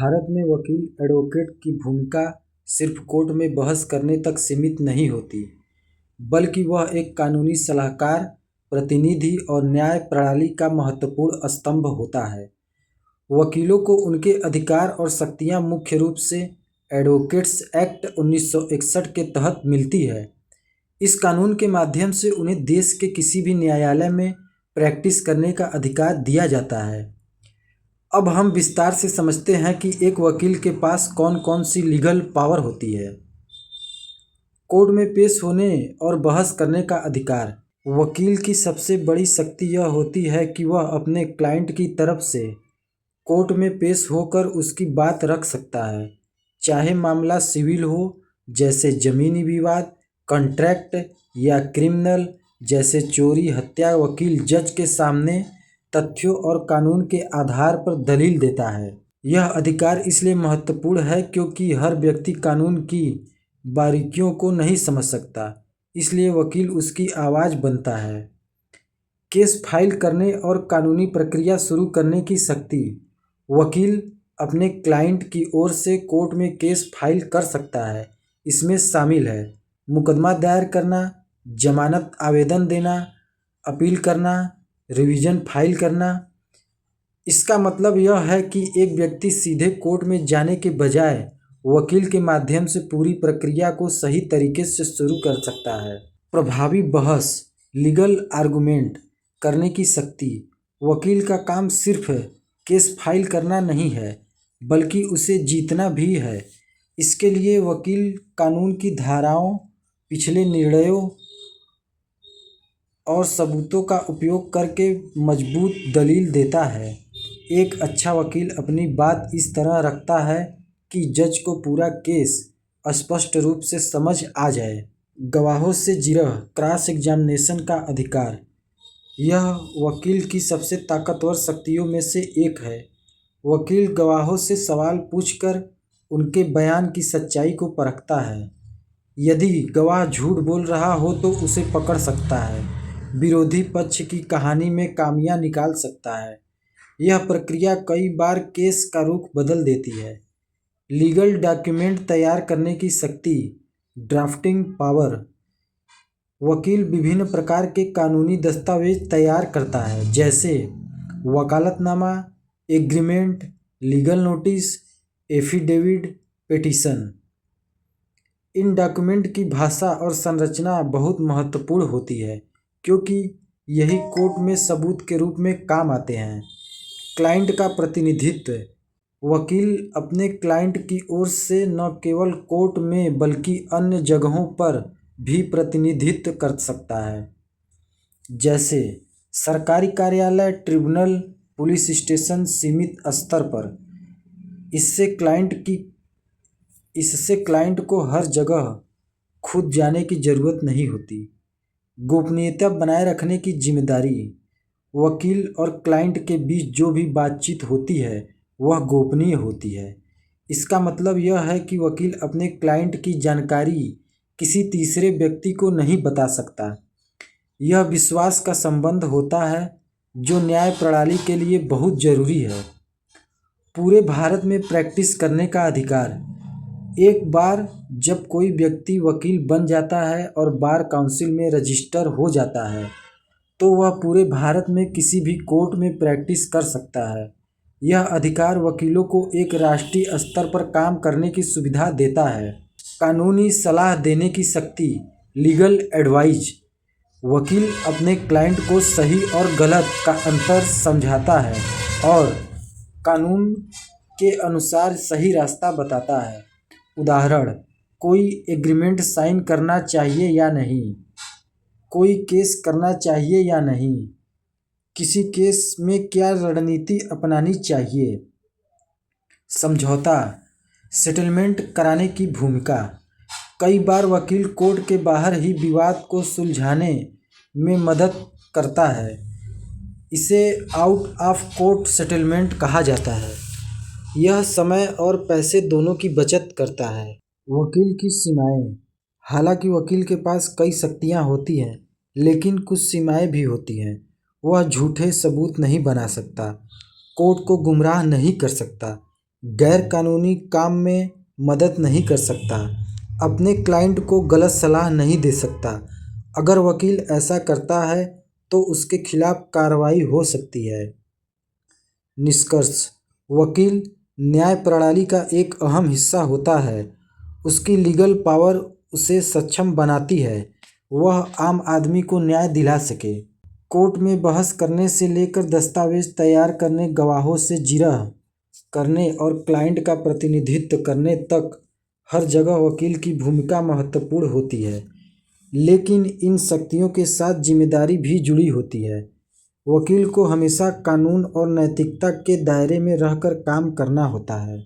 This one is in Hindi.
भारत में वकील एडवोकेट की भूमिका सिर्फ कोर्ट में बहस करने तक सीमित नहीं होती, बल्कि वह एक कानूनी सलाहकार, प्रतिनिधि और न्याय प्रणाली का महत्वपूर्ण स्तंभ होता है। वकीलों को उनके अधिकार और शक्तियां मुख्य रूप से एडवोकेट्स एक्ट 1961 के तहत मिलती है। इस कानून के माध्यम से उन्हें देश के किसी भी न्यायालय में प्रैक्टिस करने का अधिकार दिया जाता है। अब हम विस्तार से समझते हैं कि एक वकील के पास कौन कौन सी लीगल पावर होती है। कोर्ट में पेश होने और बहस करने का अधिकार। वकील की सबसे बड़ी शक्ति यह होती है कि वह अपने क्लाइंट की तरफ से कोर्ट में पेश होकर उसकी बात रख सकता है, चाहे मामला सिविल हो जैसे जमीनी विवाद, कॉन्ट्रैक्ट, या क्रिमिनल जैसे चोरी हत्या। वकील जज के सामने तथ्यों और कानून के आधार पर दलील देता है। यह अधिकार इसलिए महत्वपूर्ण है क्योंकि हर व्यक्ति कानून की बारीकियों को नहीं समझ सकता, इसलिए वकील उसकी आवाज़ बनता है। केस फाइल करने और कानूनी प्रक्रिया शुरू करने की शक्ति। वकील अपने क्लाइंट की ओर से कोर्ट में केस फाइल कर सकता है। इसमें शामिल है मुकदमा दायर करना, जमानत आवेदन देना, अपील करना, रिवीजन फाइल करना। इसका मतलब यह है कि एक व्यक्ति सीधे कोर्ट में जाने के बजाय वकील के माध्यम से पूरी प्रक्रिया को सही तरीके से शुरू कर सकता है। प्रभावी बहस, लीगल आर्गुमेंट करने की शक्ति। वकील का काम सिर्फ केस फाइल करना नहीं है, बल्कि उसे जीतना भी है। इसके लिए वकील कानून की धाराओं, पिछले निर्णयों और सबूतों का उपयोग करके मजबूत दलील देता है। एक अच्छा वकील अपनी बात इस तरह रखता है कि जज को पूरा केस स्पष्ट रूप से समझ आ जाए। गवाहों से जिरह, क्रॉस एग्जामिनेशन का अधिकार। यह वकील की सबसे ताकतवर शक्तियों में से एक है। वकील गवाहों से सवाल पूछकर उनके बयान की सच्चाई को परखता है। यदि गवाह झूठ बोल रहा हो तो उसे पकड़ सकता है, विरोधी पक्ष की कहानी में खामियां निकाल सकता है। यह प्रक्रिया कई बार केस का रुख बदल देती है। लीगल डॉक्यूमेंट तैयार करने की शक्ति, ड्राफ्टिंग पावर। वकील विभिन्न प्रकार के कानूनी दस्तावेज तैयार करता है, जैसे वकालतनामा, agreement, legal notice, affidavit, petition. इन डॉक्यूमेंट की भाषा और संरचना बहुत महत्वपूर्ण होती है, क्योंकि यही कोर्ट में सबूत के रूप में काम आते हैं। क्लाइंट का प्रतिनिधित्व। वकील अपने क्लाइंट की ओर से न केवल कोर्ट में बल्कि अन्य जगहों पर भी प्रतिनिधित्व कर सकता है, जैसे सरकारी कार्यालय, ट्रिब्यूनल, पुलिस स्टेशन। सीमित स्तर पर इससे क्लाइंट को हर जगह खुद जाने की ज़रूरत नहीं होती। गोपनीयता बनाए रखने की जिम्मेदारी। वकील और क्लाइंट के बीच जो भी बातचीत होती है वह गोपनीय होती है। इसका मतलब यह है कि वकील अपने क्लाइंट की जानकारी किसी तीसरे व्यक्ति को नहीं बता सकता। यह विश्वास का संबंध होता है जो न्याय प्रणाली के लिए बहुत ज़रूरी है। पूरे भारत में प्रैक्टिस करने का अधिकार। एक बार जब कोई व्यक्ति वकील बन जाता है और बार काउंसिल में रजिस्टर हो जाता है, तो वह पूरे भारत में किसी भी कोर्ट में प्रैक्टिस कर सकता है। यह अधिकार वकीलों को एक राष्ट्रीय स्तर पर काम करने की सुविधा देता है। कानूनी सलाह देने की शक्ति, लीगल एडवाइज। वकील अपने क्लाइंट को सही और गलत का अंतर समझाता है और कानून के अनुसार सही रास्ता बताता है। उदाहरण, कोई एग्रीमेंट साइन करना चाहिए या नहीं, कोई केस करना चाहिए या नहीं, किसी केस में क्या रणनीति अपनानी चाहिए। समझौता, सेटलमेंट कराने की भूमिका। कई बार वकील कोर्ट के बाहर ही विवाद को सुलझाने में मदद करता है। इसे आउट ऑफ कोर्ट सेटलमेंट कहा जाता है। यह समय और पैसे दोनों की बचत करता है। वकील की सीमाएं। हालांकि वकील के पास कई शक्तियां होती हैं, लेकिन कुछ सीमाएं भी होती हैं। वह झूठे सबूत नहीं बना सकता, कोर्ट को गुमराह नहीं कर सकता, गैर कानूनी काम में मदद नहीं कर सकता, अपने क्लाइंट को गलत सलाह नहीं दे सकता। अगर वकील ऐसा करता है तो उसके खिलाफ कार्रवाई हो सकती है। निष्कर्ष, वकील न्याय प्रणाली का एक अहम हिस्सा होता है। उसकी लीगल पावर उसे सक्षम बनाती है वह आम आदमी को न्याय दिला सके। कोर्ट में बहस करने से लेकर दस्तावेज तैयार करने, गवाहों से जिरह करने और क्लाइंट का प्रतिनिधित्व करने तक हर जगह वकील की भूमिका महत्वपूर्ण होती है। लेकिन इन शक्तियों के साथ जिम्मेदारी भी जुड़ी होती है। वकील को हमेशा कानून और नैतिकता के दायरे में रहकर काम करना होता है।